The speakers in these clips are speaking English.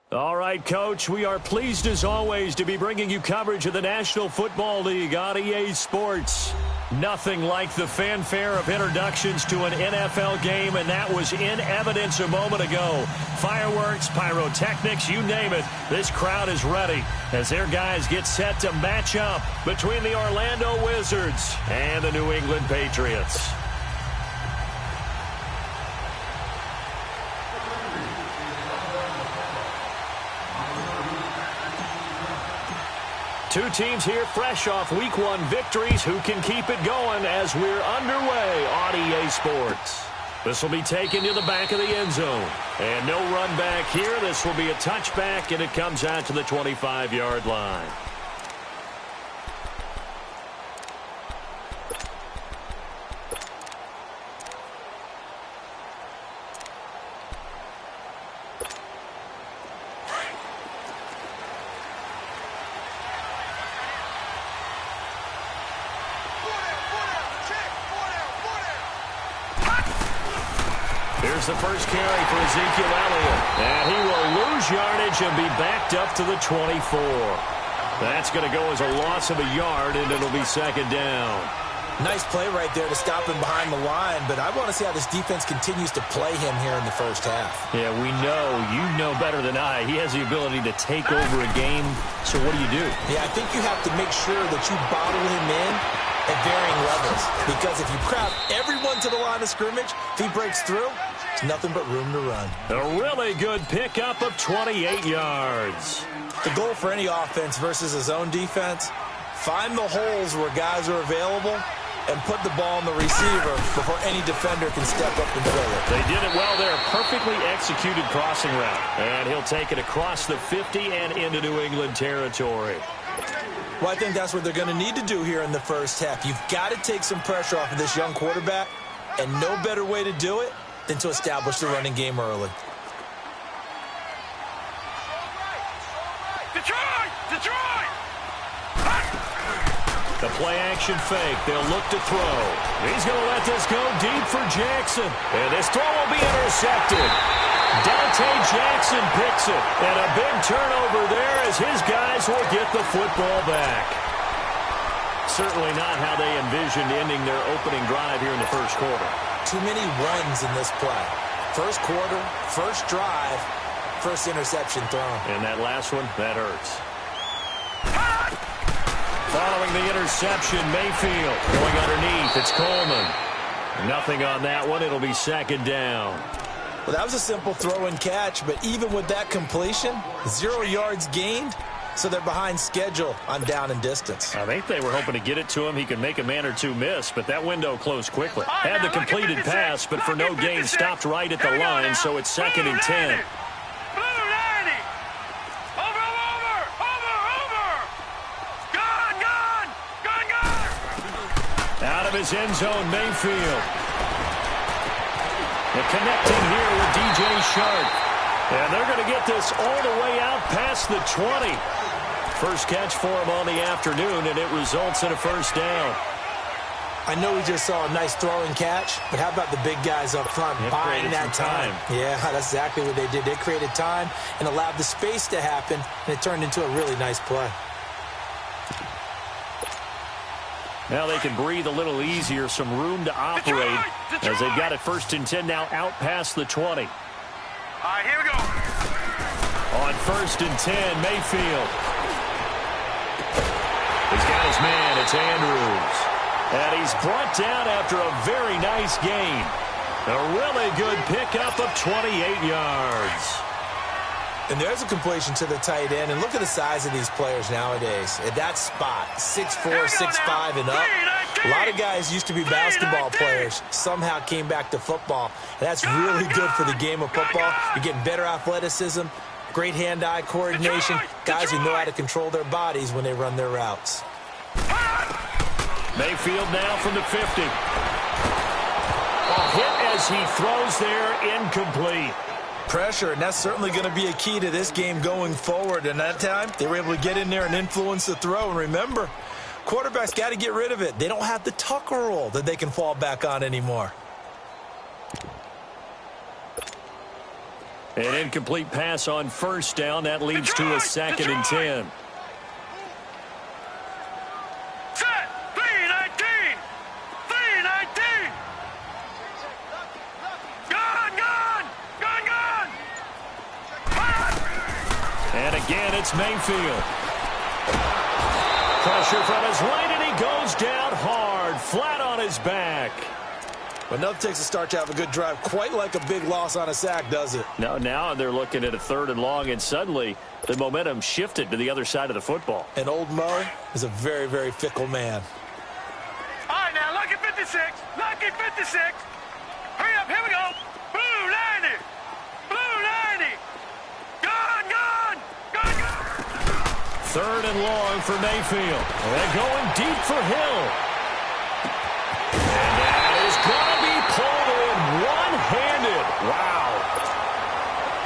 All right, Coach, we are pleased as always to be bringing you coverage of the National Football League on EA Sports. Nothing like the fanfare of introductions to an NFL game, and that was in evidence a moment ago. Fireworks, pyrotechnics, you name it, this crowd is ready as their guys get set to match up between the Orlando Wizards and the New England Patriots. Two teams here fresh off Week 1 victories who can keep it going as we're underway on EA Sports. This will be taken to the back of the end zone. And no run back here. This will be a touchback, and it comes out to the 25-yard line. Here's the first carry for Ezekiel Elliott. And he will lose yardage and be backed up to the 24. That's going to go as a loss of a yard, and it'll be second down. Nice play right there to stop him behind the line, but I want to see how this defense continues to play him here in the first half. Yeah, we know. You know better than I. He has the ability to take over a game, so what do? Yeah, I think you have to make sure that you bottle him in at varying levels, because if you crowd everyone to the line of scrimmage, if he breaks through, it's nothing but room to run. A really good pickup of 28 yards. The goal for any offense versus his own defense, find the holes where guys are available and put the ball on the receiver before any defender can step up and fill it. They did it well there. Perfectly executed crossing route. And he'll take it across the 50 and into New England territory. Well, I think that's what they're going to need to do here in the first half. You've got to take some pressure off of this young quarterback, and no better way to do it than to establish the running game early. Detroit! The play-action fake. They'll look to throw. He's going to let this go deep for Jackson. And this throw will be intercepted. Dante Jackson picks it. And a big turnover there as his guys will get the football back. Certainly not how they envisioned ending their opening drive here in the first quarter. Too many runs in this play. First quarter, first drive, first interception thrown. And that last one, that hurts. Following the interception, Mayfield going underneath. It's Coleman. Nothing on that one. It'll be second down. Well, that was a simple throw and catch, but even with that completion, 0 yards gained, so they're behind schedule on down and distance. I think they were hoping to get it to him. He could make a man or two miss, but that window closed quickly. Had the completed pass, but for no gain, stopped right at the line, so it's second and 10. Out of his end zone, Mayfield. The connecting here with DJ Shark. And they're going to get this all the way out past the 20. First catch for him on the afternoon, and it results in a first down. I know we just saw a nice throw and catch, but how about the big guys up front buying that time? Yeah, that's exactly what they did. They created time and allowed the space to happen, and it turned into a really nice play. Now they can breathe a little easier, some room to operate as they've got it first and 10 now out past the 20. All right, here we go. On first and 10, Mayfield. He's got his man. It's Andrews. And he's brought down after a very nice gain. A really good pickup of 28 yards. And there's a completion to the tight end. And look at the size of these players nowadays. At that spot, 6'4", 6'5", and up. A lot of guys used to be basketball players. Somehow came back to football. And that's really good for the game of football. You're getting better athleticism, great hand-eye coordination, guys who know how to control their bodies when they run their routes. Mayfield now from the 50. A hit as he throws there, incomplete. Pressure, and that's certainly going to be a key to this game going forward. And that time, they were able to get in there and influence the throw. And remember, quarterbacks got to get rid of it. They don't have the tucker roll that they can fall back on anymore. An incomplete pass on first down. That leads to a 2nd and 10. Set. 3-19. 3-19. Gun. And again, it's Mayfield. Pressure from his right, and he goes down hard, flat on his back. But nothing takes a start to have a good drive, quite like a big loss on a sack, does it? No, now they're looking at a 3rd and long, and suddenly the momentum shifted to the other side of the football. And old Mo is a very, very fickle man. All right, now, lucky 56. Lucky 56. Hurry up, here we go. Blue 90. Blue 90. Gun. 3rd and long for Mayfield. They're going deep for Hill. And that is going to be pulled in one-handed. Wow.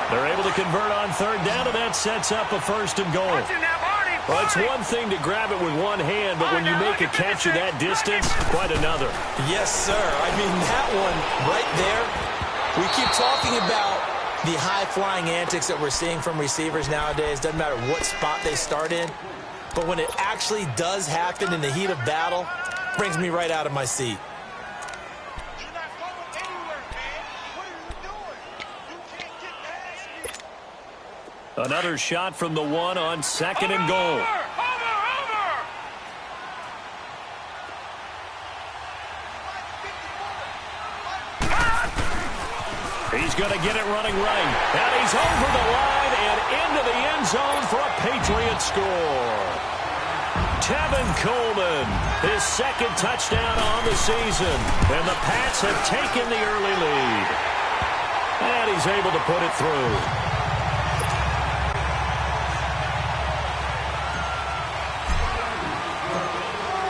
They're able to convert on 3rd down, and that sets up a 1st and goal. Watch it now, Barney. Well, it's one thing to grab it with one hand, but when you make a catch of that distance, quite another. Yes, sir. I mean, that one right there, we keep talking about the high-flying antics that we're seeing from receivers nowadays. Doesn't matter what spot they start in. But when it actually does happen in the heat of battle, it brings me right out of my seat. You're not going anywhere, man. What are you doing? You can't get past me. Another shot from the 1 on 2nd and goal. Over. He's going to get it running right. And he's over the line and into the end zone for a Patriot score. Tevin Coleman, his 2nd touchdown on the season. And the Pats have taken the early lead. And he's able to put it through.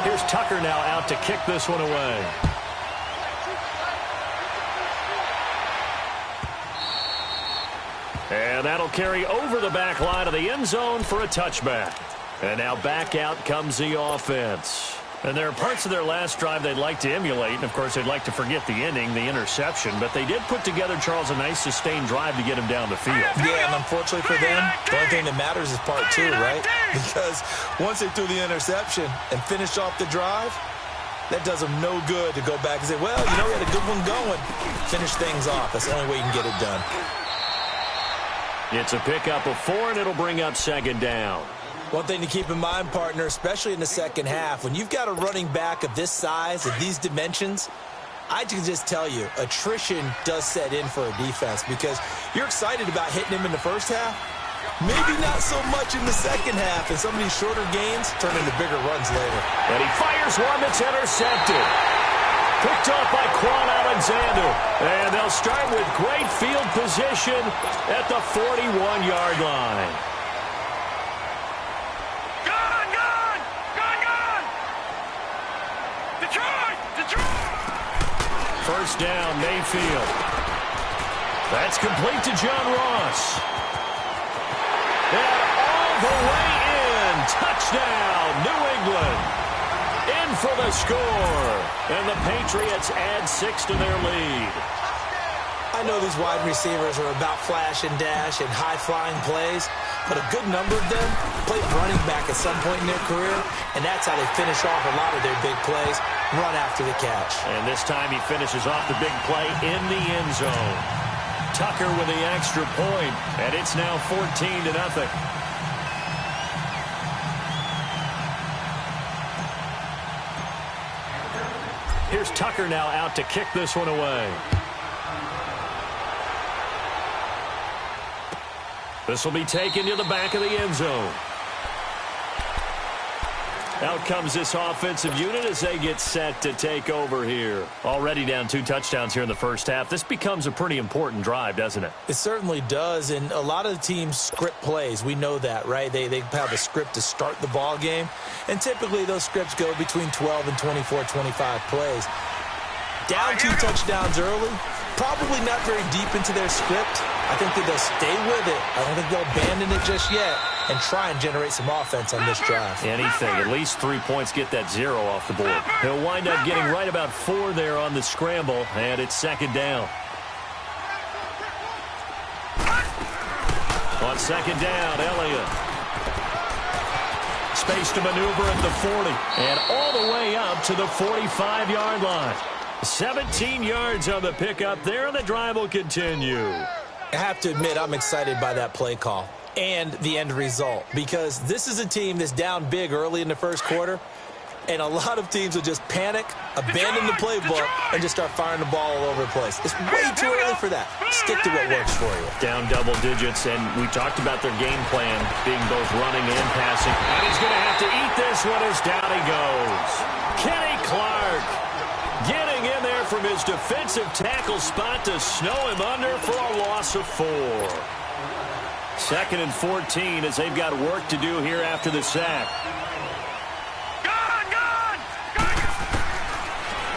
Here's Tucker now out to kick this one away. And that'll carry over the back line of the end zone for a touchback. And now back out comes the offense. And there are parts of their last drive they'd like to emulate. And, of course, they'd like to forget the ending, the interception. But they did put together, Charles, a nice sustained drive to get him down the field. Yeah, and unfortunately for them, the only thing that matters is part 2, right? Because once they threw the interception and finished off the drive, that does them no good to go back and say, well, you know, we had a good one going. Finish things off. That's the only way you can get it done. It's a pickup of 4, and it'll bring up 2nd down. One thing to keep in mind, partner, especially in the second half, when you've got a running back of this size, of these dimensions, I can just tell you, attrition does set in for a defense because you're excited about hitting him in the first half. Maybe not so much in the second half, and some of these shorter gains turn into bigger runs later. And he fires one that's intercepted. Picked off by Quan Alexander. And they'll start with great field position at the 41-yard line. First down, Mayfield. That's complete to John Ross. And all the way in. Touchdown, New England. In for the score. And the Patriots add 6 to their lead. I know these wide receivers are about flash and dash and high-flying plays, but a good number of them played running back at some point in their career, and that's how they finish off a lot of their big plays, run after the catch. And this time he finishes off the big play in the end zone. Tucker with the extra point, and it's now 14-0. Here's Tucker now out to kick this one away. This will be taken to the back of the end zone. Out comes this offensive unit as they get set to take over here. Already down 2 touchdowns here in the first half. This becomes a pretty important drive, doesn't it? It certainly does, and a lot of the teams script plays. We know that, right? They have a script to start the ball game, and typically those scripts go between 12 and 24, 25 plays. Down 2 touchdowns early, probably not very deep into their script. I think that they'll stay with it. I don't think they'll abandon it just yet and try and generate some offense on this drive. Anything. At least 3 points, get that 0 off the board. He'll wind up getting right about 4 there on the scramble, and it's 2nd down. On second down, Elliott. Space to maneuver at the 40. And all the way up to the 45-yard line. 17 yards on the pickup there, and the drive will continue. I have to admit, I'm excited by that play call and the end result, because this is a team that's down big early in the first quarter, and a lot of teams will just panic, abandon the playbook, and just start firing the ball all over the place. It's way too early for that. Stick to what works for you. Down double digits, and we talked about their game plan being both running and passing. And he's going to have to eat this one as down he goes. Kenny Clark getting in there from his defensive tackle spot to snow him under for a loss of 4. 2nd and 14 as they've got work to do here after the sack.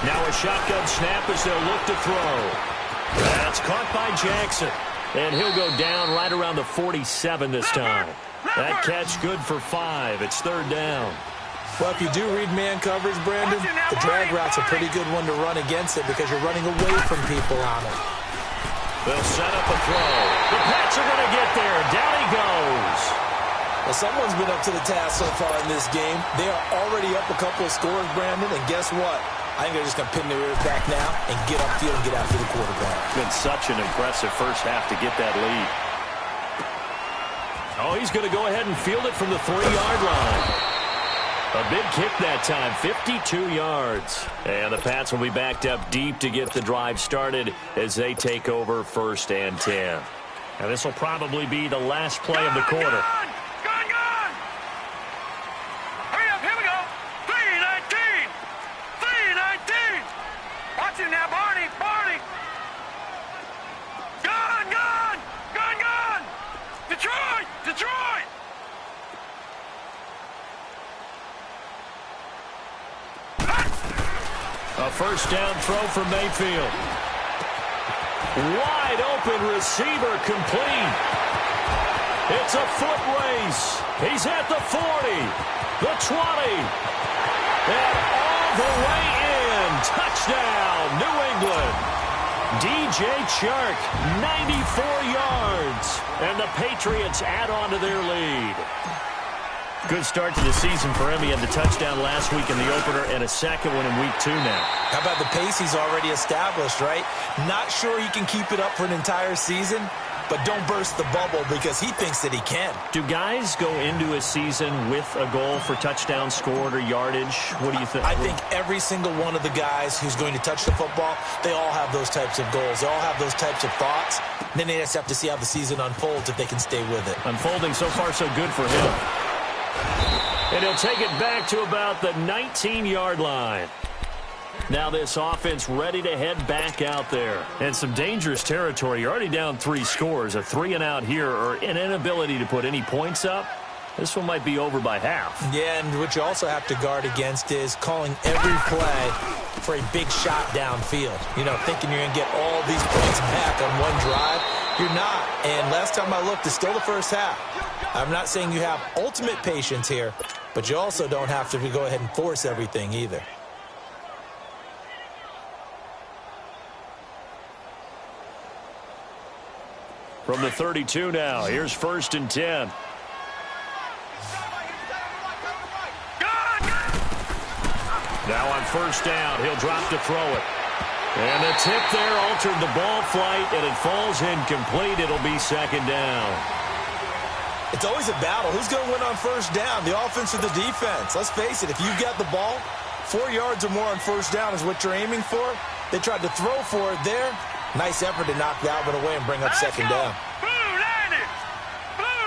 Now a shotgun snap as they'll look to throw. That's caught by Jackson. And he'll go down right around the 47 this time. That catch good for 5. It's 3rd down. Well, if you do read man coverage, Brandon, the drag route's a pretty good one to run against it because you're running away from people on it. They'll set up a throw. The Pats are going to get there. Down he goes. Well, someone's been up to the task so far in this game. They are already up a couple of scores, Brandon, and guess what? I think they're just going to pin their ears back now and get upfield and get after the quarterback. It's been such an impressive first half to get that lead. Oh, he's going to go ahead and field it from the 3-yard line. A big kick that time, 52 yards. And the Pats will be backed up deep to get the drive started as they take over 1st and 10. And this will probably be the last play of the quarter. Hurry up, here we go. 3-19. 3-19. Watch it now, Barney. Gun. Detroit. A 1st down throw for Mayfield. Wide open receiver complete. It's a foot race. He's at the 40, the 20, and all the way in. Touchdown, New England. DJ Chark, 94 yards. And the Patriots add on to their lead. Good start to the season for him. He had the touchdown last week in the opener and a second one in week 2 now. How about the pace he's already established, right? Not sure he can keep it up for an entire season, but don't burst the bubble because he thinks that he can. Do guys go into a season with a goal for touchdown scored or yardage? What do you think? I think every single one of the guys who's going to touch the football, they all have those types of goals. They all have those types of thoughts. Then they just have to see how the season unfolds if they can stay with it. Unfolding so far so good for him. And he'll take it back to about the 19-yard line. Now this offense ready to head back out there. And some dangerous territory. You're already down 3 scores. A 3-and-out here or an inability to put any points up. This one might be over by half. Yeah, and what you also have to guard against is calling every play for a big shot downfield. You know, thinking you're going to get all these points back on one drive. You're not. And last time I looked, it's still the first half. I'm not saying you have ultimate patience here, but you also don't have to go ahead and force everything either. From the 32 now, here's 1st and 10. Now on 1st down, he'll drop to throw it. And the tip there altered the ball flight, and it falls incomplete. It'll be 2nd down. It's always a battle. Who's going to win on 1st down, the offense or the defense? Let's face it, if you've got the ball, 4 yards or more on 1st down is what you're aiming for. They tried to throw for it there. Nice effort to knock that one away and bring up 2nd down. Blue 90. Blue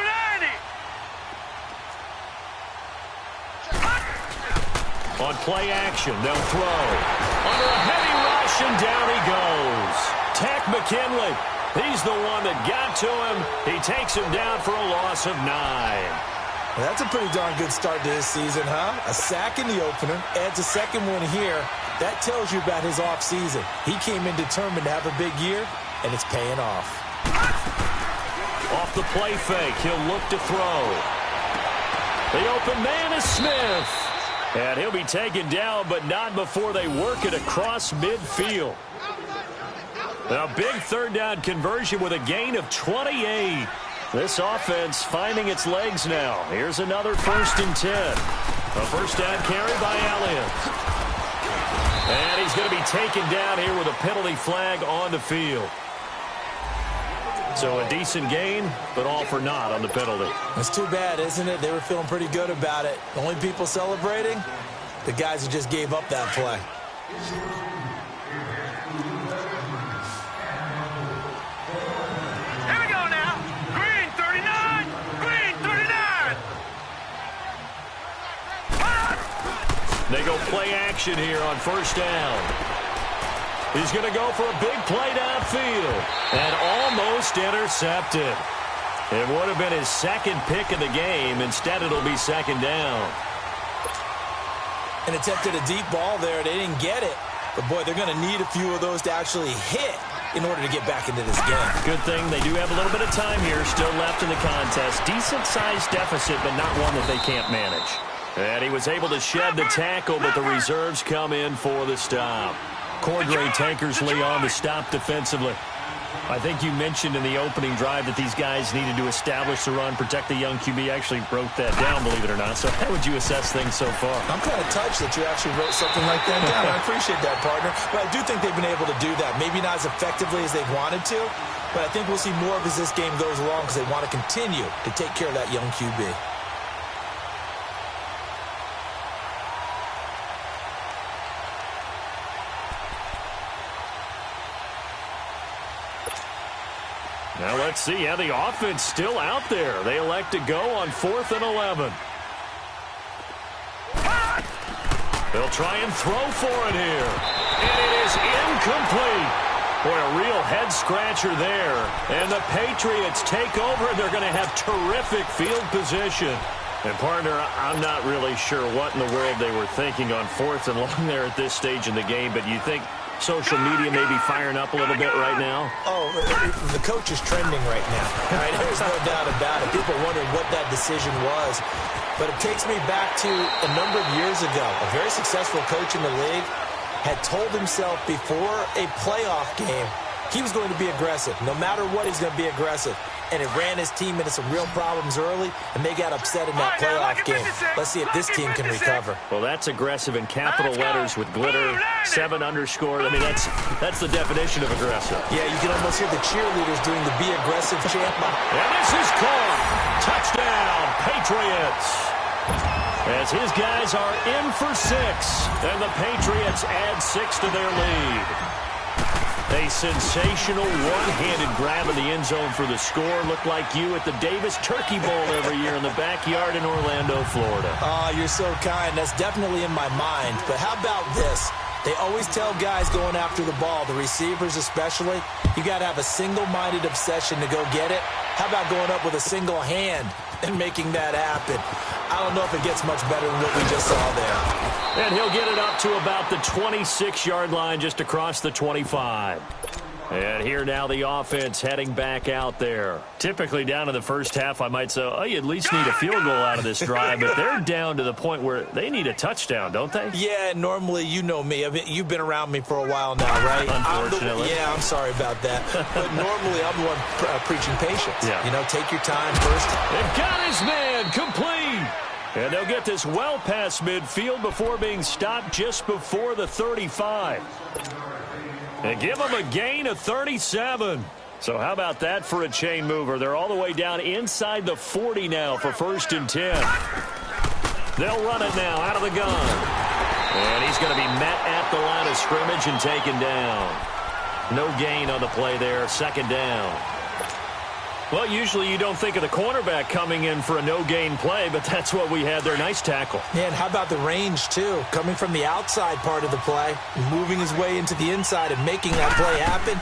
90. On play action, they'll throw. Under a heavy rush, and down he goes. Tack McKinley. He's the one that got to him. He takes him down for a loss of 9. Well, that's a pretty darn good start to his season, huh? A sack in the opener, adds a second one here. That tells you about his offseason. He came in determined to have a big year, and it's paying off. Off the play fake, he'll look to throw. The open man is Smith. And he'll be taken down, but not before they work it across midfield. A big 3rd down conversion with a gain of 28. This offense finding its legs now. Here's another 1st and 10. A first down carry by Elliott. And he's going to be taken down here with a penalty flag on the field. So a decent gain, but all for naught on the penalty. That's too bad, isn't it? They were feeling pretty good about it. The only people celebrating, the guys who just gave up that play. Here we go now. Green 39. Green 39. They go play action here on first down. He's going to go for a big play downfield and almost intercepted. It would have been his second pick of the game. Instead, it'll be second down. And attempted a deep ball there. They didn't get it. But, boy, they're going to need a few of those to actually hit in order to get back into this game. Good thing they do have a little bit of time here still left in the contest. Decent-sized deficit, but not one that they can't manage. And he was able to shed the tackle, but the reserves come in for the stop. Cordray Tankersley on the stop defensively. I think you mentioned in the opening drive that these guys needed to establish the run, protect the young QB. Actually broke that down, believe it or not. So how would you assess things so far? I'm kind of touched that you actually wrote something like that down. I appreciate that, partner. But I do think they've been able to do that. Maybe not as effectively as they wanted to, but I think we'll see more of as this game goes along because they want to continue to take care of that young QB. Now let's see how the offense still out there. They elect to go on 4th and 11. They'll try and throw for it here. And it is incomplete. Boy, a real head-scratcher there. And the Patriots take over, and they're going to have terrific field position. And, partner, I'm not really sure what in the world they were thinking on 4th and long there at this stage in the game, but you think social media may be firing up a little bit right now? Oh, the coach is trending right now. Right? There's no doubt about it. People wondering what that decision was. But it takes me back to a number of years ago. A very successful coach in the league had told himself before a playoff game he was going to be aggressive. No matter what, he's going to be aggressive. And it ran his team into some real problems early, and they got upset in that playoff game. Let's see if this team can recover. Well, that's aggressive in capital letters with glitter, 7 underscore. I mean, that's the definition of aggressive. Yeah, you can almost hear the cheerleaders doing the be aggressive chant. And this is caught. Touchdown, Patriots. As his guys are in for 6, and the Patriots add 6 to their lead. A sensational one-handed grab in the end zone for the score. Looked like you at the Davis Turkey Bowl every year in the backyard in Orlando, Florida. Oh, you're so kind. That's definitely in my mind. But how about this? They always tell guys going after the ball, the receivers especially, you got to have a single-minded obsession to go get it. How about going up with a single hand and making that happen? I don't know if it gets much better than what we just saw there. And he'll get it up to about the 26-yard line, just across the 25. And here now the offense heading back out there. Typically down in the first half, I might say, oh, you at least need a field goal out of this drive. But they're down to the point where they need a touchdown, don't they? Yeah, normally, you know me. I mean, you've been around me for a while now, right? Unfortunately. I'm sorry about that. But normally, I'm the one preaching patience. Yeah. You know, take your time first. They've got his man complete. And they'll get this well past midfield before being stopped just before the 35. And give them a gain of 37. So how about that for a chain mover? They're all the way down inside the 40 now for 1st and 10. They'll run it now out of the gun. And he's going to be met at the line of scrimmage and taken down. No gain on the play there, 2nd down. Well, usually you don't think of the cornerback coming in for a no-gain play, but that's what we had there. Nice tackle. Yeah, and how about the range, too? Coming from the outside part of the play, moving his way into the inside and making that play happen.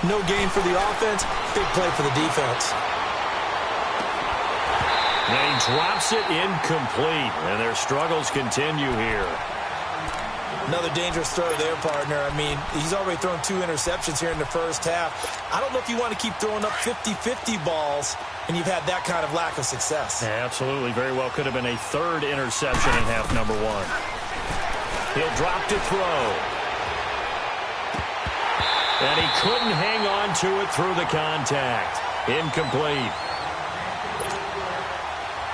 No gain for the offense, big play for the defense. And he drops it incomplete, and their struggles continue here. Another dangerous throw there, partner. I mean, he's already thrown 2 interceptions here in the first half. I don't know if you want to keep throwing up 50-50 balls, and you've had that kind of lack of success. Yeah, absolutely. Very well could have been a 3rd interception in half number 1. He'll drop to throw. And he couldn't hang on to it through the contact. Incomplete.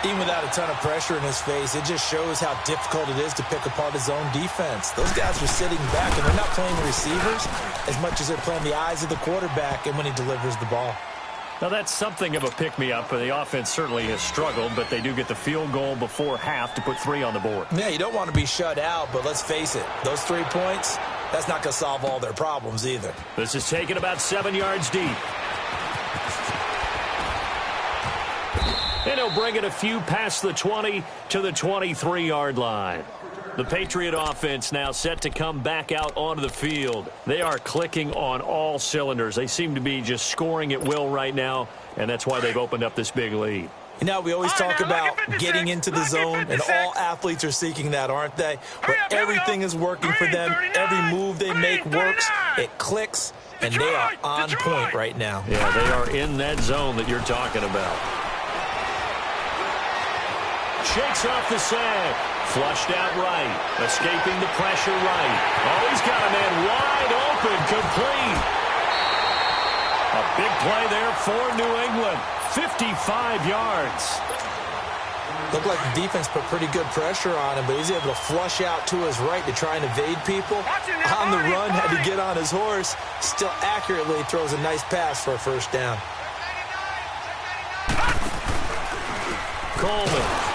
Even without a ton of pressure in his face, it just shows how difficult it is to pick apart his own defense. Those guys are sitting back, and they're not playing receivers as much as they're playing the eyes of the quarterback and when he delivers the ball. Now, that's something of a pick-me-up. The offense certainly has struggled, but they do get the field goal before half to put 3 on the board. Yeah, you don't want to be shut out, but let's face it, those 3 points, that's not going to solve all their problems either. This is taken about 7 yards deep. And he'll bring it a few past the 20 to the 23-yard line. The Patriot offense now set to come back out onto the field. They are clicking on all cylinders. They seem to be just scoring at will right now, and that's why they've opened up this big lead. You know, we always talk about getting into the zone, and all athletes are seeking that, aren't they? Where everything is working for them, every move they make works, it clicks, and they are on point right now. Yeah, they are in that zone that you're talking about. Shakes off the sack. Flushed out right. Escaping the pressure right. Oh, he's got a man wide open. Complete. A big play there for New England. 55 yards. Looked like the defense put pretty good pressure on him, but he's able to flush out to his right to try and evade people. On the run, had to get on his horse. Still accurately throws a nice pass for a first down. Coleman.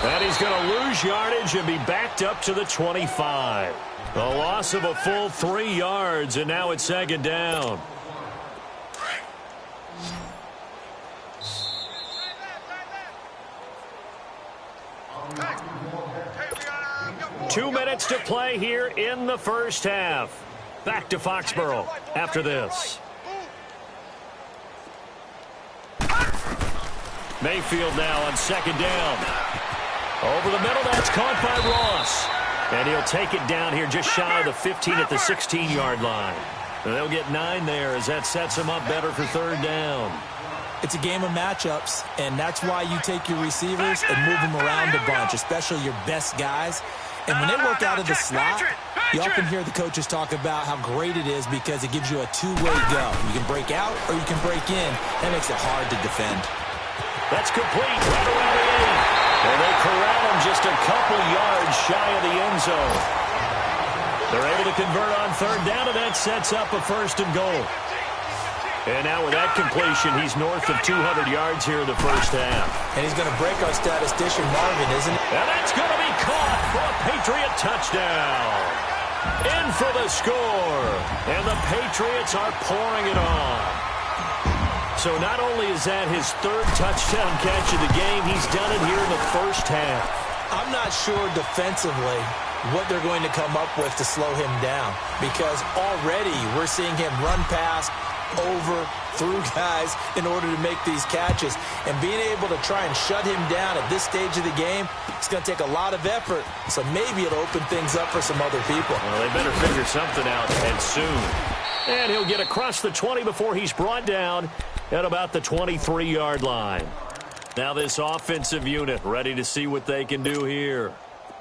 And he's going to lose yardage and be backed up to the 25. A loss of a full 3 yards, and now it's second down. Two minutes to play here in the first half. Back to Foxborough after this. Mayfield now on second down. Over the middle, that's caught by Ross. And he'll take it down here just shy of the 15 at the 16-yard line. And they'll get 9 there as that sets them up better for third down. It's a game of matchups, and that's why you take your receivers and move them around a bunch, especially your best guys. And when they work out of the slot, you often hear the coaches talk about how great it is because it gives you a two-way go. You can break out or you can break in. That makes it hard to defend. That's complete right around the 8. And they corral him just a couple yards shy of the end zone. They're able to convert on third down, and that sets up a first and goal. And now with that completion, he's north of 200 yards here in the first half. And he's going to break our statistician, Marvin, isn't he? And that's going to be caught for a Patriot touchdown. In for the score. And the Patriots are pouring it on. So not only is that his third touchdown catch of the game, he's done it here in the first half. I'm not sure defensively what they're going to come up with to slow him down, because already we're seeing him run past, over, through guys in order to make these catches. And being able to try and shut him down at this stage of the game, it's going to take a lot of effort. So maybe it'll open things up for some other people. Well, they better figure something out, and soon. And he'll get across the 20 before he's brought down at about the 23-yard line. Now this offensive unit ready to see what they can do here.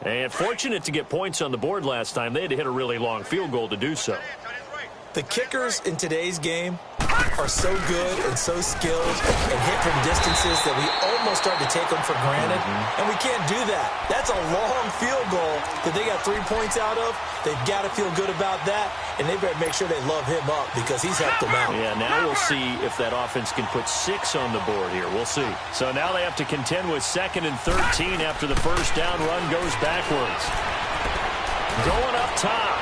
And fortunate to get points on the board last time. They had to hit a really long field goal to do so. The kickers in today's game are so good and so skilled and hit from distances that we almost start to take them for granted. And we can't do that. That's a long field goal that they got 3 points out of. They've got to feel good about that, and they better make sure they love him up because he's helped them out. Yeah, now we'll see if that offense can put 6 on the board here. We'll see. So now they have to contend with 2nd and 13 after the first down run goes backwards. Going up top.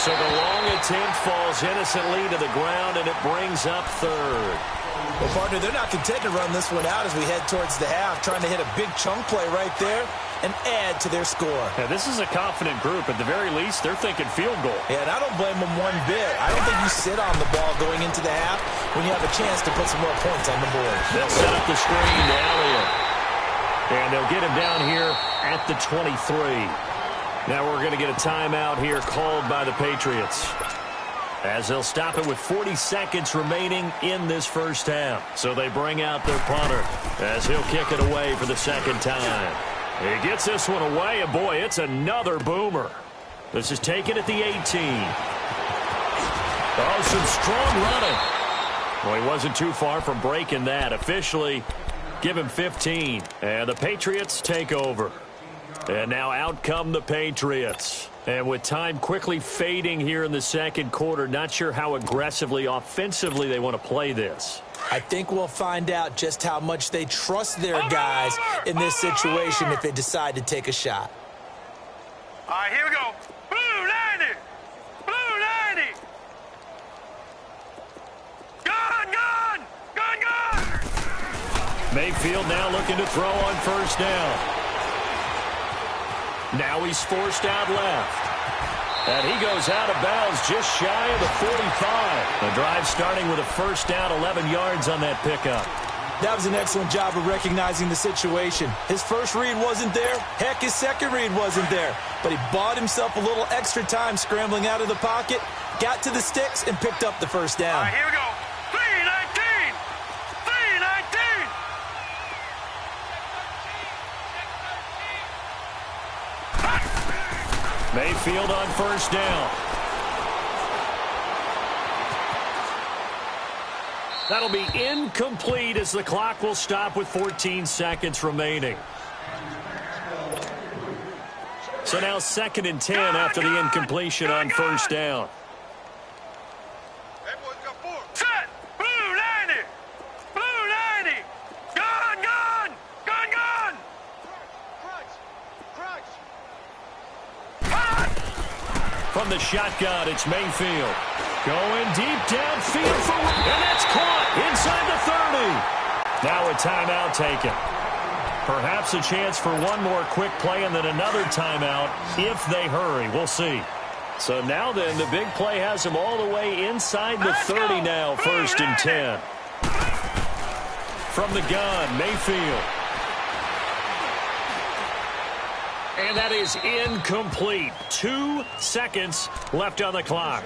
So the long attempt falls innocently to the ground, and it brings up third. Well, partner, they're not content to run this one out as we head towards the half, trying to hit a big chunk play right there and add to their score. Yeah, this is a confident group. At the very least, they're thinking field goal. Yeah, and I don't blame them one bit. I don't think you sit on the ball going into the half when you have a chance to put some more points on the board. They'll set up the screen to Elliott. And they'll get him down here at the 23. Now we're going to get a timeout here called by the Patriots, as they'll stop it with 40 seconds remaining in this first half. So they bring out their punter as he'll kick it away for the second time. He gets this one away, and boy, it's another boomer. This is taken at the 18. Oh, some strong running. Well, he wasn't too far from breaking that. Officially, Give him 15. And the Patriots take over. And now out come the Patriots. And with time quickly fading here in the second quarter, not sure how aggressively, offensively they want to play this. I think we'll find out just how much they trust their guys in this situation if they decide to take a shot. All right, here we go. Blue 90. Blue 90. Gun. Mayfield now looking to throw on first down. Now he's forced out left. And he goes out of bounds just shy of the 45. The drive starting with a first down, 11 yards on that pickup. That was an excellent job of recognizing the situation. His first read wasn't there. Heck, his second read wasn't there. But he bought himself a little extra time scrambling out of the pocket, got to the sticks, and picked up the first down. All right, here we go. 319. 319. Mayfield on first down. That'll be incomplete as the clock will stop with 14 seconds remaining. So now 2nd and 10 after the incompletion on first down. Set. Blue 90. Blue 90. Gun. From the shotgun, it's Mayfield. Going deep downfield for, and that's caught inside the 30. Now a timeout taken. Perhaps a chance for one more quick play and then another timeout if they hurry. We'll see. So now then, the big play has them all the way inside the 30 now, 1st and 10. From the gun, Mayfield. And that is incomplete. 2 seconds left on the clock.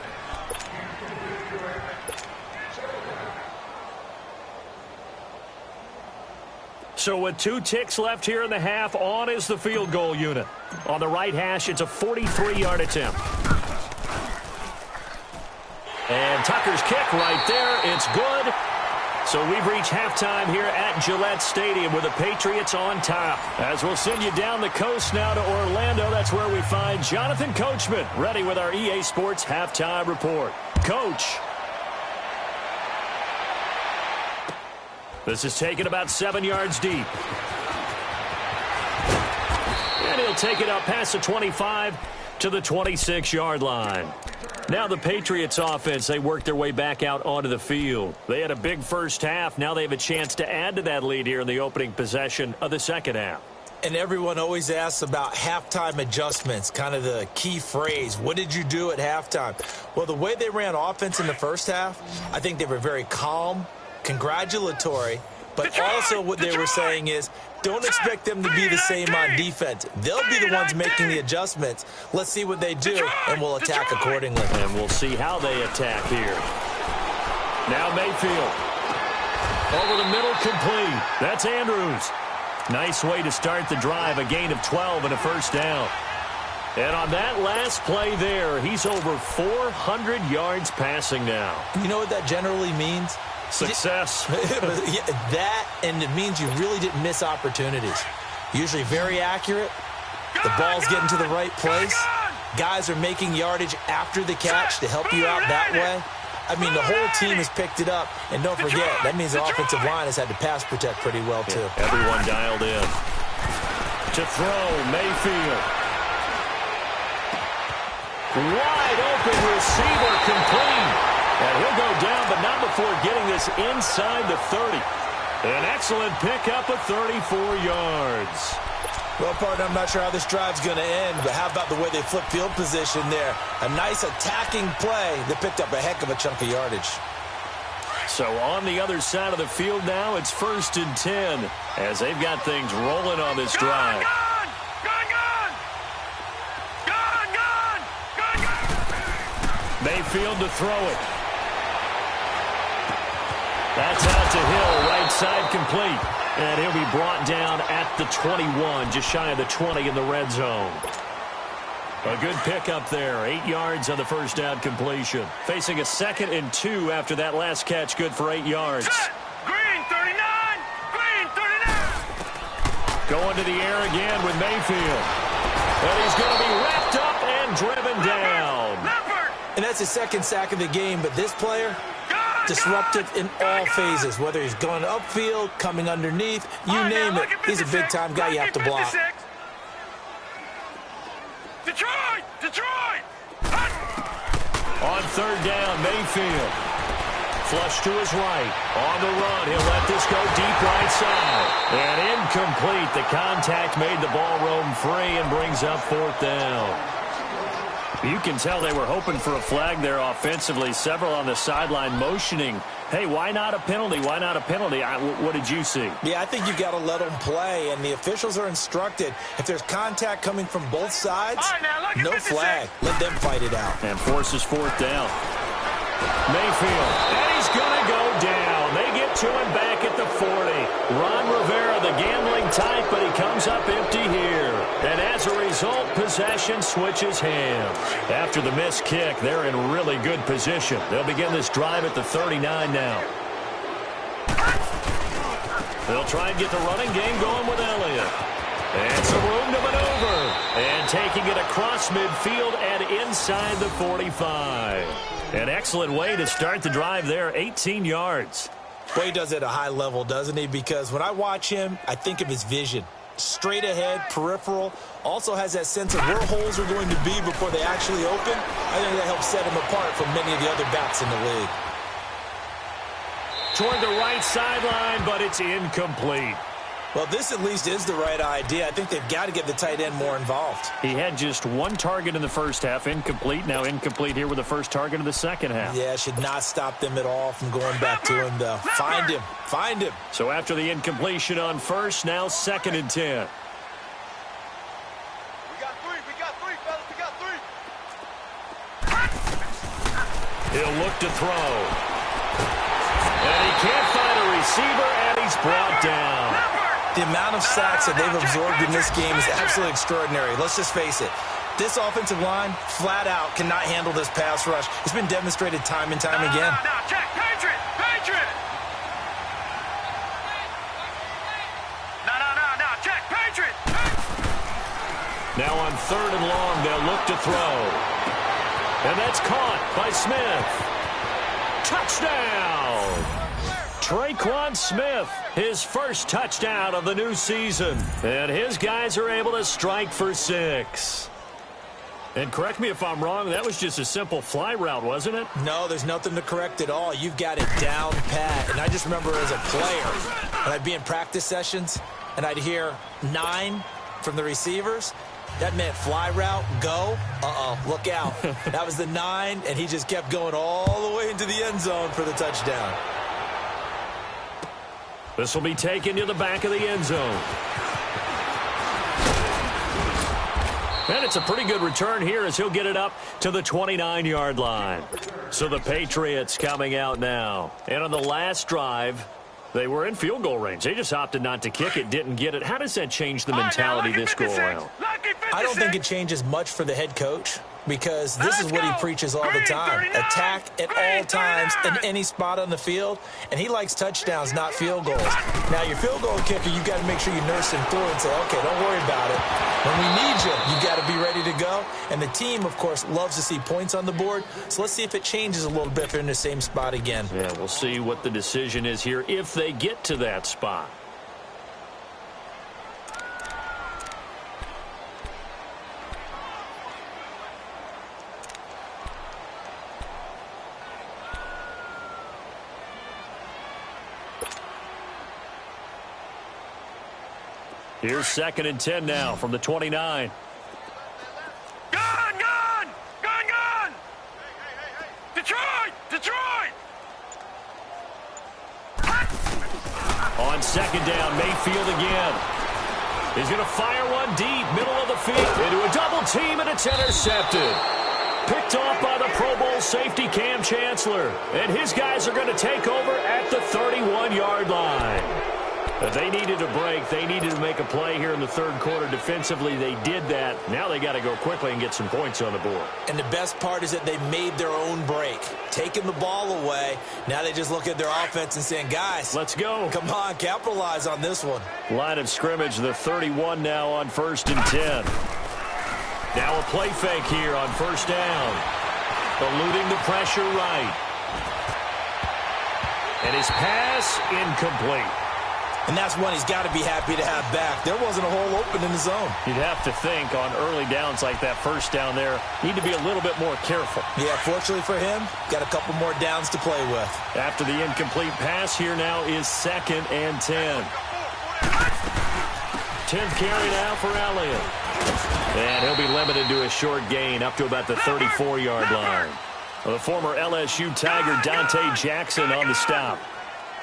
So with 2 ticks left here in the half, on is the field goal unit. On the right hash, it's a 43-yard attempt. And Tucker's kick right there. It's good. So we've reached halftime here at Gillette Stadium with the Patriots on top. As we'll send you down the coast now to Orlando, that's where we find Jonathan Coachman ready with our EA Sports halftime report. Coach. This is taken about 7 yards deep. And he'll take it up past the 25 to the 26-yard line. Now the Patriots offense, they work their way back out onto the field. They had a big first half. Now they have a chance to add to that lead here in the opening possession of the second half. And everyone always asks about halftime adjustments, kind of the key phrase. What did you do at halftime? Well, the way they ran offense in the first half, I think they were very calm, congratulatory, but also what they were saying is don't expect them to be the same on defense. They'll be the ones making the adjustments. Let's see what they do, and we'll attack accordingly. And we'll see how they attack here. Now Mayfield. Over the middle, complete. That's Andrews. Nice way to start the drive, a gain of 12 and a first down. And on that last play there, he's over 400 yards passing now. You know what that generally means? Success. That, and it means you really didn't miss opportunities. Usually very accurate. The ball's getting to the right place. Guys are making yardage after the catch to help you out that way. I mean, the whole team has picked it up. And don't forget, that means the offensive line has had to pass protect pretty well, too. Yeah, everyone dialed in. To throw, Mayfield. Wide open receiver, complete. And he'll go down, but not before getting this inside the 30. An excellent pickup of 34 yards. Well, partner, I'm not sure how this drive's going to end, but how about the way they flip field position there? A nice attacking play that picked up a heck of a chunk of yardage. So on the other side of the field now, it's 1st and 10 as they've got things rolling on this drive. Mayfield to throw it. That's out to Hill, right side complete. And he'll be brought down at the 21, just shy of the 20 in the red zone. A good pickup there, 8 yards on the first down completion. Facing a 2nd and 2 after that last catch, good for 8 yards. Green 39, Green 39. Going to the air again with Mayfield. And he's going to be wrapped up and driven down. And that's his second sack of the game, but this player, disruptive in all phases, whether he's going upfield, coming underneath, you name it. He's a big-time guy you have to block. Detroit! Detroit! On third down, Mayfield. Flush to his right. On the run, he'll let this go deep right side. And incomplete. The contact made the ball roam free and brings up fourth down. You can tell they were hoping for a flag there offensively. Several on the sideline motioning. Hey, why not a penalty? Why not a penalty? What did you see? Yeah, I think you got to let them play, and the officials are instructed. If there's contact coming from both sides, no flag. Let them fight it out. And forces fourth down. Mayfield, and he's going to go down. They get to him back at the 40. Ron Rivera, the gambling type, but he comes up empty here. And as a result, possession switches hands. After the missed kick, they're in really good position. They'll begin this drive at the 39 now. They'll try and get the running game going with Elliott. And some room to maneuver. And taking it across midfield and inside the 45. An excellent way to start the drive there, 18 yards. Well, he does it at a high level, doesn't he? Because when I watch him, I think of his vision. Straight ahead, peripheral. Also has that sense of where holes are going to be before they actually open. I think that helps set him apart from many of the other backs in the league. Toward the right sideline, but it's incomplete. Well, this at least is the right idea. I think they've got to get the tight end more involved. He had just one target in the first half, incomplete. Now incomplete here with the first target of the second half. Yeah, should not stop them at all from going back to him, though. Find him. Find him. So after the incompletion on first, now 2nd and 10. We got three, fellas. We got three. He'll look to throw. And he can't find a receiver, and he's brought down. The amount of sacks that they've absorbed in this game is absolutely extraordinary. Let's just face it. This offensive line, flat out, cannot handle this pass rush. It's been demonstrated time and time again. No, check. Patriot! Patriot! No, check. Patriot! Now on 3rd and long, they'll look to throw. And that's caught by Smith. Touchdown! Traquan Smith, his first touchdown of the new season. And his guys are able to strike for 6. And correct me if I'm wrong, that was just a simple fly route, wasn't it? No, there's nothing to correct at all. You've got it down pat. And I just remember as a player, when I'd be in practice sessions, and I'd hear 9 from the receivers, that meant fly route, go, look out. That was the 9, and he just kept going all the way into the end zone for the touchdown. This will be taken to the back of the end zone. And it's a pretty good return here as he'll get it up to the 29-yard line. So the Patriots coming out now. And on the last drive, they were in field goal range. They just opted not to kick it, didn't get it. How does that change the mentality this go-around? I don't think it changes much for the head coach, because this is what he preaches all the time. Attack at all times in any spot on the field, and he likes touchdowns, not field goals. Now, your field goal kicker, you've got to make sure you nurse him through and say, okay, don't worry about it. When we need you, you've got to be ready to go. And the team, of course, loves to see points on the board, so let's see if it changes a little bit if they're in the same spot again. Yeah, we'll see what the decision is here if they get to that spot. Here's 2nd and 10 now from the 29. Gun! Detroit! On 2nd down, Mayfield again. He's going to fire one deep, middle of the field, into a double team, and it's intercepted. Picked off by the Pro Bowl safety Cam Chancellor. And his guys are going to take over at the 31-yard line. But they needed a break. They needed to make a play here in the third quarter. Defensively, they did that. Now they got to go quickly and get some points on the board. And the best part is that they made their own break, taking the ball away. Now they just look at their offense and saying, guys, let's go. Come on, capitalize on this one. Line of scrimmage, the 31 now on 1st and 10. Now a play fake here on 1st down. Eluding the pressure right. And his pass incomplete. And that's one he's got to be happy to have back. There wasn't a hole open in the zone. You'd have to think on early downs like that 1st down there, need to be a little bit more careful. Yeah, fortunately for him, got a couple more downs to play with. After the incomplete pass, here now is 2nd and 10. 10th carry now for Elliott. And he'll be limited to a short gain up to about the 34-yard line. The former LSU Tiger Dante Jackson on the stop.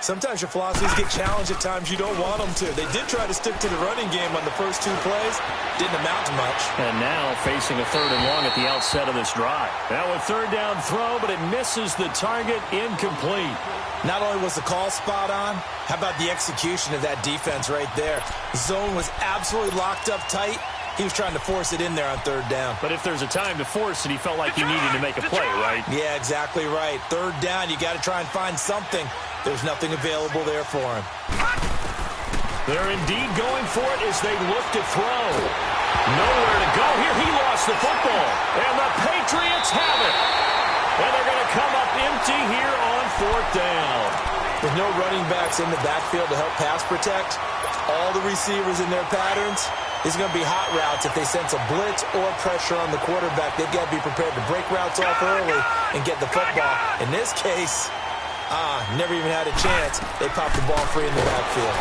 Sometimes your philosophies get challenged at times you don't want them to. They did try to stick to the running game on the first 2 plays. Didn't amount to much. And now facing a 3rd and long at the outset of this drive. Now a 3rd down throw, but it misses the target, incomplete. Not only was the call spot on, how about the execution of that defense right there? The zone was absolutely locked up tight. He was trying to force it in there on 3rd down. But if there's a time to force it, he felt like he needed to make a play, right? Yeah, exactly right. 3rd down, you got to try and find something. There's nothing available there for him. They're indeed going for it as they look to throw. Nowhere to go here. He lost the football. And the Patriots have it. And they're going to come up empty here on 4th down. With no running backs in the backfield to help pass protect, all the receivers in their patterns, it's going to be hot routes if they sense a blitz or pressure on the quarterback. They've got to be prepared to break routes off early and get the football. In this case, never even had a chance. They popped the ball free in the backfield.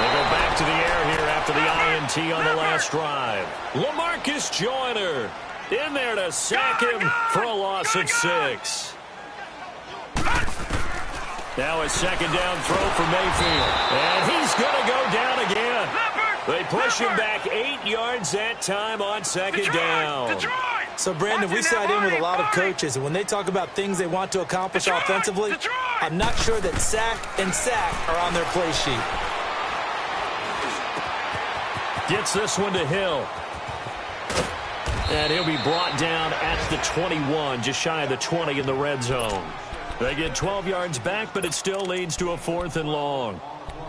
They go back to the air here after the INT on the last drive. LaMarcus Joyner in there to sack him for a loss of 6. Now a 2nd down throw for Mayfield. And he's going to go down again. They push him back 8 yards that time on 2nd down. So, Brandon, we sat in with a lot of coaches, and when they talk about things they want to accomplish offensively, I'm not sure that sack and sack are on their play sheet. Gets this one to Hill. And he'll be brought down at the 21, just shy of the 20 in the red zone. They get 12 yards back, but it still leads to a 4th and long.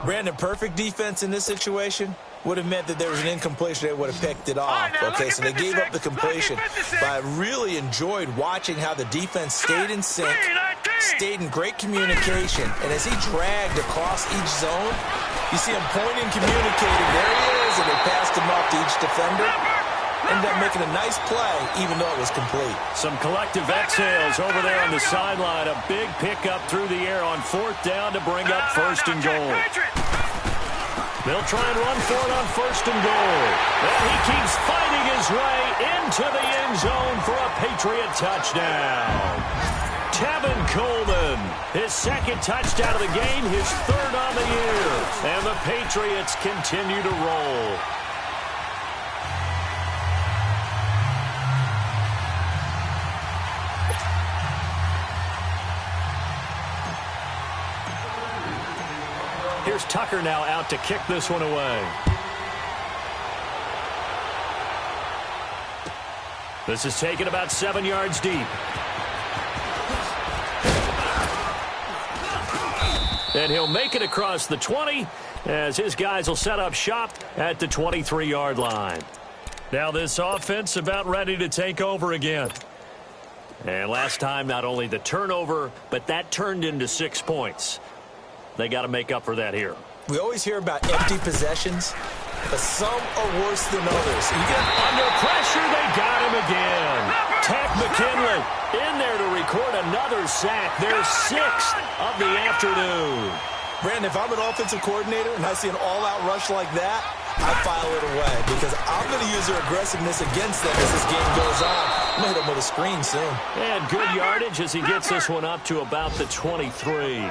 Brandon, perfect defense in this situation would have meant that there was an incompletion. They would have picked it off. Okay, so they gave up the completion. But I really enjoyed watching how the defense stayed in sync, stayed in great communication. And as he dragged across each zone, you see him pointing, communicating. There he is, and they passed him off to each defender. Ended up making a nice play, even though it was complete. Some collective exhales over there on the sideline. A big pickup through the air on 4th down to bring up 1st and goal. They'll try and run for it on 1st and goal. And he keeps fighting his way into the end zone for a Patriot touchdown. Tevin Coleman, his 2nd touchdown of the game, his 3rd on the year. And the Patriots continue to roll. Here's Tucker now out to kick this one away. This is taken about 7 yards deep. And he'll make it across the 20 as his guys will set up shop at the 23-yard line. Now this offense about ready to take over again. And last time, not only the turnover, but that turned into 6 points. They got to make up for that here. We always hear about empty possessions, but some are worse than others. You get under pressure, they got him again. Takk McKinley in there to record another sack. Their 6th of the afternoon. Brandon, if I'm an offensive coordinator and I see an all-out rush like that, I file it away because I'm going to use their aggressiveness against them as this game goes on. I'm going to hit them with a screen soon. And good yardage as he gets this one up to about the 23.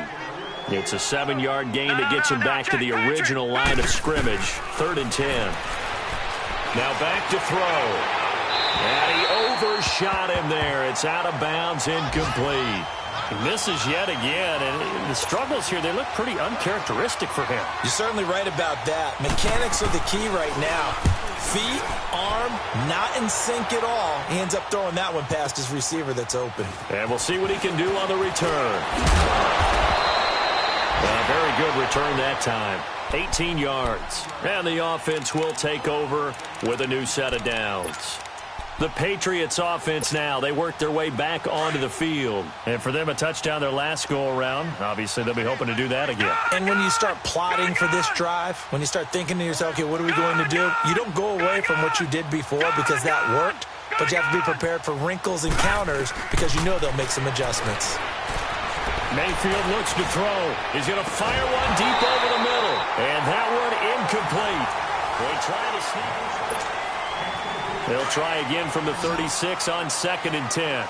It's a 7-yard gain that gets him back to the original line of scrimmage. 3rd and 10. Now back to throw. And he overshot him there. It's out of bounds, incomplete. He misses yet again, and the struggles here, they look pretty uncharacteristic for him. You're certainly right about that. Mechanics are the key right now. Feet, arm, not in sync at all. He ends up throwing that one past his receiver that's open. And we'll see what he can do on the return. A very good return that time. 18 yards. And the offense will take over with a new set of downs. The Patriots offense now, they work their way back onto the field. And for them, a touchdown their last go-around. Obviously, they'll be hoping to do that again. And when you start plotting for this drive, when you start thinking to yourself, okay, what are we going to do? You don't go away from what you did before because that worked, but you have to be prepared for wrinkles and counters because you know they'll make some adjustments. Mayfield looks to throw. He's going to fire one deep over the middle. And that one incomplete. They try to sneak. They'll try again from the 36 on 2nd and 10.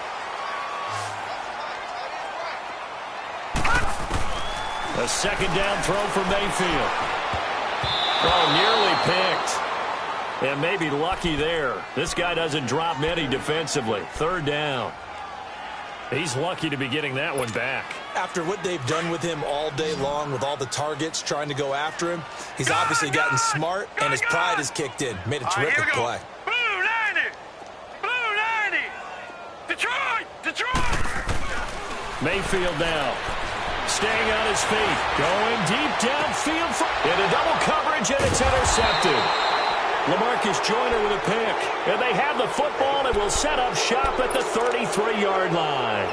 A second down throw for Mayfield. Oh, nearly picked. And maybe lucky there. This guy doesn't drop many defensively. 3rd down. He's lucky to be getting that one back. After what they've done with him all day long with all the targets trying to go after him, he's obviously gotten smart and his pride has kicked in. Made a terrific play. Mayfield now. Staying on his feet. Going deep downfield. Into double coverage, and it's intercepted. LaMarcus Joyner with a pick. And they have the football and will set up shop at the 33-yard line.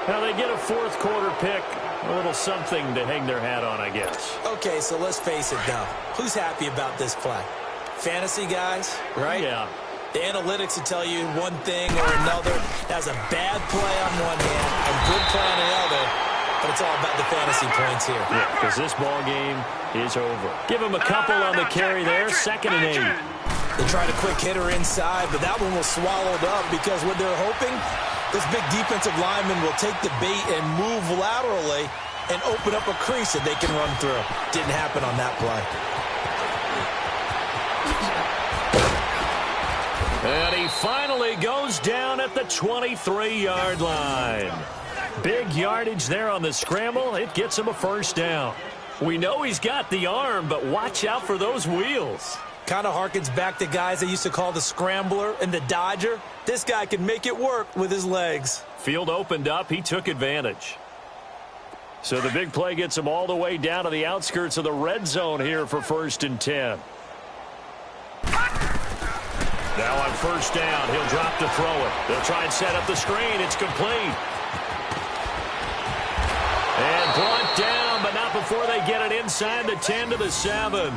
Now they get a 4th quarter pick. A little something to hang their hat on, I guess. Okay, so let's face it, though. Who's happy about this play? Fantasy guys, right? Yeah. The analytics will tell you one thing or another. That's a bad play on one hand, a good play on the other, but it's all about the fantasy points here. Yeah, because this ball game is over. Give him a couple on the carry there, 2nd and 8. They tried a quick hitter inside, but that one was swallowed up because what they're hoping, this big defensive lineman will take the bait and move laterally and open up a crease that they can run through. Didn't happen on that play. And he finally goes down at the 23-yard line. Big yardage there on the scramble. It gets him a 1st down. We know he's got the arm, but watch out for those wheels. Kind of harkens back to guys they used to call the scrambler and the dodger. This guy can make it work with his legs. Field opened up. He took advantage. So the big play gets him all the way down to the outskirts of the red zone here for 1st and 10. Now on 1st down, he'll drop to throw it. They'll try and set up the screen. It's complete. And brought down, but not before they get it inside the 10 to the 7.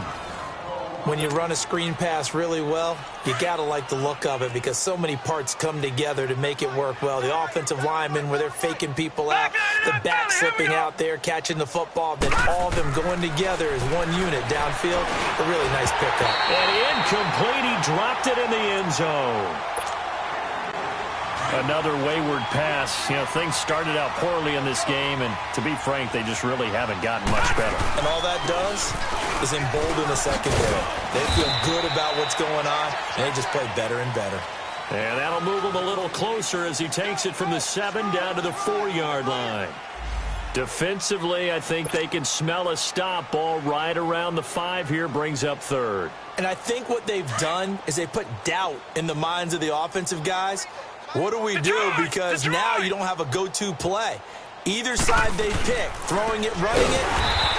When you run a screen pass really well, you got to like the look of it because so many parts come together to make it work well. The offensive linemen where they're faking people out, the back slipping out there, catching the football, then all of them going together as one unit downfield. A really nice pickup. And incomplete. He dropped it in the end zone. Another wayward pass. You know, things started out poorly in this game, and to be frank, they just really haven't gotten much better. And all that does is embolden the secondary. They feel good about what's going on, and they just play better and better. And that'll move him a little closer as he takes it from the 7 down to the 4-yard line. Defensively, I think they can smell a stop. Ball right around the 5 here, brings up 3rd. And I think what they've done is they put doubt in the minds of the offensive guys. What do we do? Because now you don't have a go-to play. Either side they pick, throwing it, running it,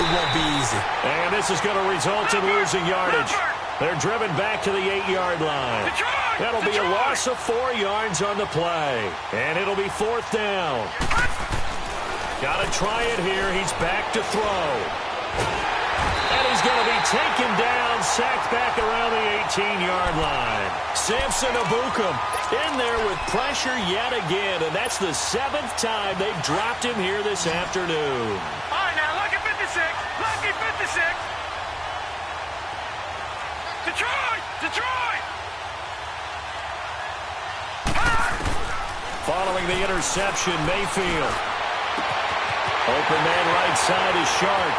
it won't be easy. And this is going to result in losing yardage. They're driven back to the 8-yard line. That'll be a loss of 4 yards on the play. And it'll be 4th down. Got to try it here. He's back to throw. And he's going to be taken down, sacked back around the 18-yard line. Samson Ebukam in there with pressure yet again, and that's the 7th time they've dropped him here this afternoon. All right, now, lucky 56. Lucky 56. Detroit! Detroit! Following the interception, Mayfield. Open man right side is Sharp.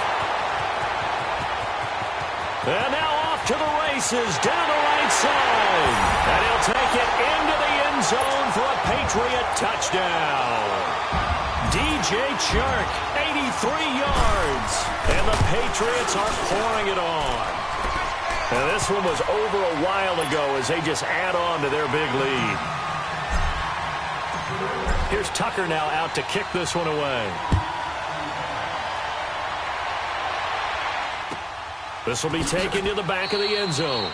And now off to the races, down the right side. And he'll take it into the end zone for a Patriot touchdown. DJ Chark, 83 yards. And the Patriots are pouring it on. And this one was over a while ago as they just add on to their big lead. Here's Tucker now out to kick this one away. This will be taken to the back of the end zone.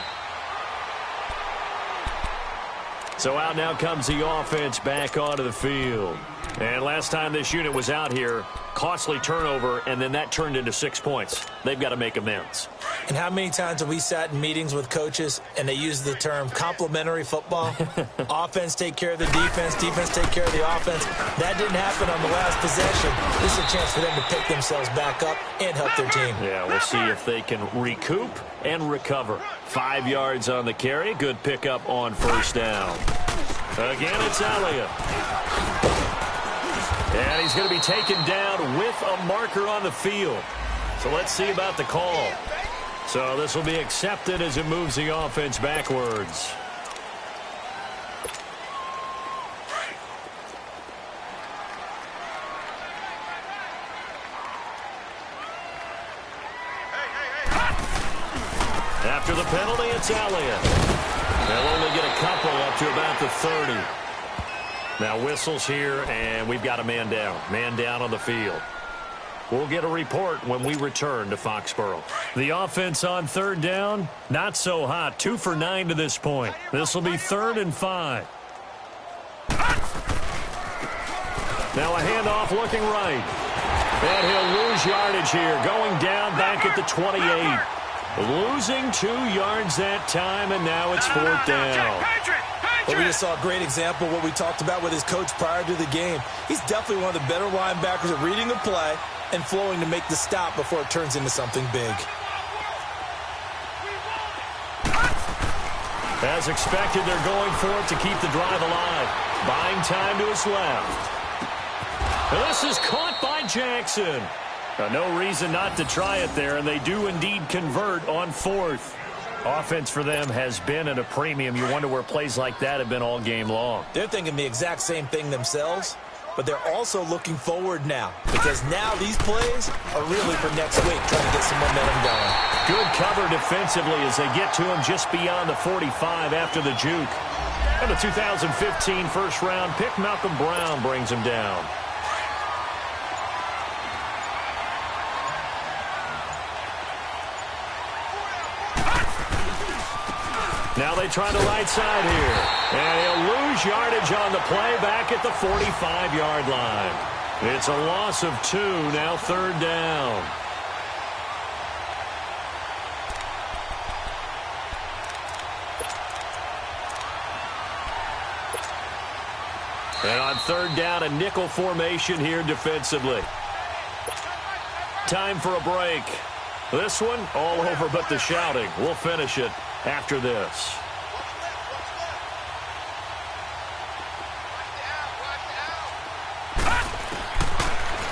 So out now comes the offense back onto the field. And last time this unit was out here, costly turnover, and then that turned into 6 points. They've got to make amends. And how many times have we sat in meetings with coaches and they use the term complementary football? Offense take care of the defense, defense take care of the offense. That didn't happen on the last possession. This is a chance for them to pick themselves back up and help their team. Yeah, we'll see if they can recoup and recover. 5 yards on the carry. Good pickup on first down. Again, it's Elliott. And he's going to be taken down with a marker on the field. So let's see about the call. So this will be accepted as it moves the offense backwards. After the penalty, it's Elliott. They'll only get a couple up to about the 30. Now whistles here, and we've got a man down. Man down on the field. We'll get a report when we return to Foxborough. The offense on third down, not so hot. 2 for 9 to this point. This will be 3rd and 5. Now a handoff looking right. And he'll lose yardage here. Going down back at the 28. Losing 2 yards that time, and now it's 4th down. But we just saw a great example of what we talked about with his coach prior to the game. He's definitely one of the better linebackers at reading the play and flowing to make the stop before it turns into something big. As expected, they're going for it to keep the drive alive. Buying time to his left. And this is caught by Jackson. No reason not to try it there, and they do indeed convert on 4th. Offense for them has been at a premium. You wonder where plays like that have been all game long. They're thinking the exact same thing themselves, but they're also looking forward now, because now these plays are really for next week, trying to get some momentum going. Good cover defensively as they get to him just beyond the 45 after the juke. And the 2015 first-round pick, Malcolm Brown, brings him down. Now they try the right side here. And he'll lose yardage on the play back at the 45-yard line. It's a loss of 2, now 3rd down. And on 3rd down, a nickel formation here defensively. Time for a break. This one, all over but the shouting. We'll finish it after this.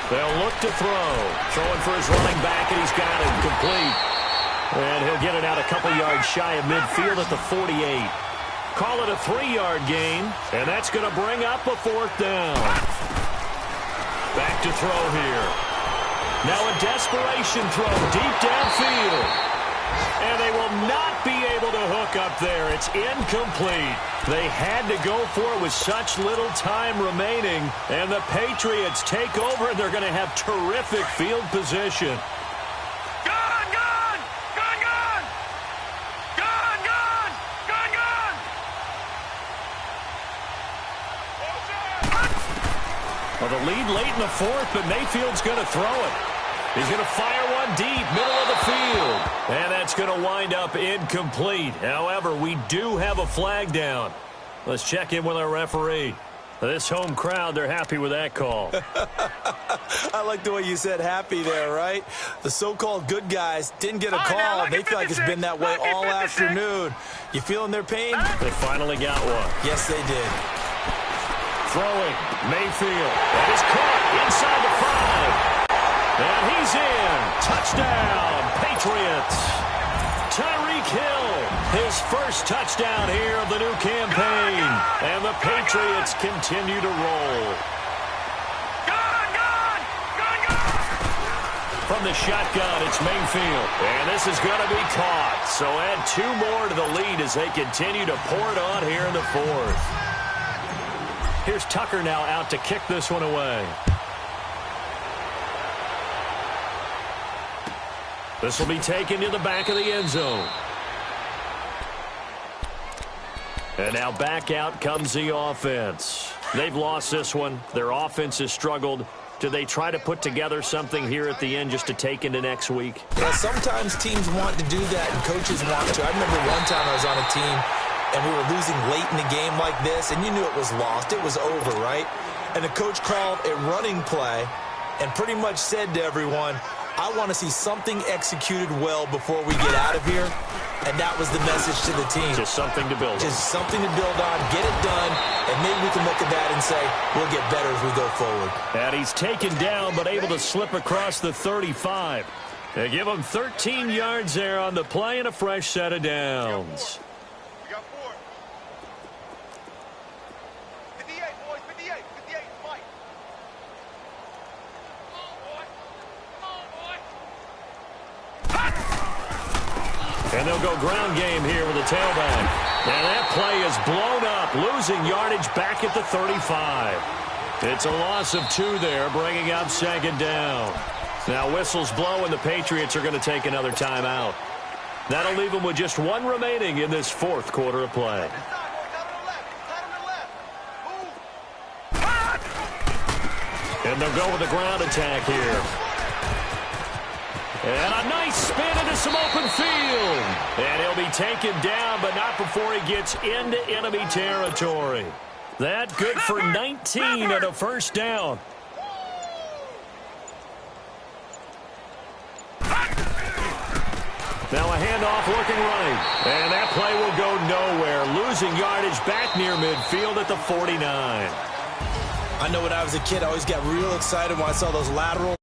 They'll look to throw. Throwing for his running back, and he's got it complete. And he'll get it out a couple yards shy of midfield at the 48. Call it a 3-yard gain, and that's going to bring up a 4th down. Back to throw here. Now a desperation throw deep downfield. And they will not be able to hook up there. It's incomplete. They had to go for it with such little time remaining. And the Patriots take over, and they're going to have terrific field position. Gone, gone! Gone, gone! Gone, gone! Gone, gone! Well, the lead late in the 4th, but Mayfield's going to throw it. He's going to fire one deep, middle of the field. And that's going to wind up incomplete. However, we do have a flag down. Let's check in with our referee. This home crowd, they're happy with that call. I like the way you said happy there, right? The so-called good guys didn't get a call. They feel like it's been that way all afternoon. You feeling their pain? They finally got one. Yes, they did. Throwing, Mayfield. That is caught inside the 5. And he's in. Touchdown, Patriots. Tyreek Hill, his first touchdown here of the new campaign. And the Patriots continue to roll. Gone, gone! From the shotgun, it's Mayfield. And this is going to be caught. So add 2 more to the lead as they continue to pour it on here in the 4th. Here's Tucker now out to kick this one away. This will be taken to the back of the end zone. And now back out comes the offense. They've lost this one. Their offense has struggled. Do they try to put together something here at the end just to take into next week? Yeah, sometimes teams want to do that and coaches want to. I remember one time I was on a team and we were losing late in the game like this, and you knew it was lost. It was over, right? And the coach called a running play and pretty much said to everyone, I want to see something executed well before we get out of here. And that was the message to the team. Just something to build on. Just something to build on, get it done, and maybe we can look at that and say, we'll get better as we go forward. And he's taken down, but able to slip across the 35. They give him 13 yards there on the play and a fresh set of downs. We got 4. 58, boys, 58, 58, fight. Come on, boy. Come on, boy. And they'll go ground game here with a tailback. And that play is blown up, losing yardage back at the 35. It's a loss of 2 there, bringing up 2nd down. Now whistles blow, and the Patriots are going to take another timeout. That'll leave them with just 1 remaining in this 4th quarter of play. And they'll go with the ground attack here. And a nice spin into some open field. And he'll be taken down, but not before he gets into enemy territory. That good for 19 and a first down. Now a handoff looking right. And that play will go nowhere. Losing yardage back near midfield at the 49. I know when I was a kid, I always got real excited when I saw those lateral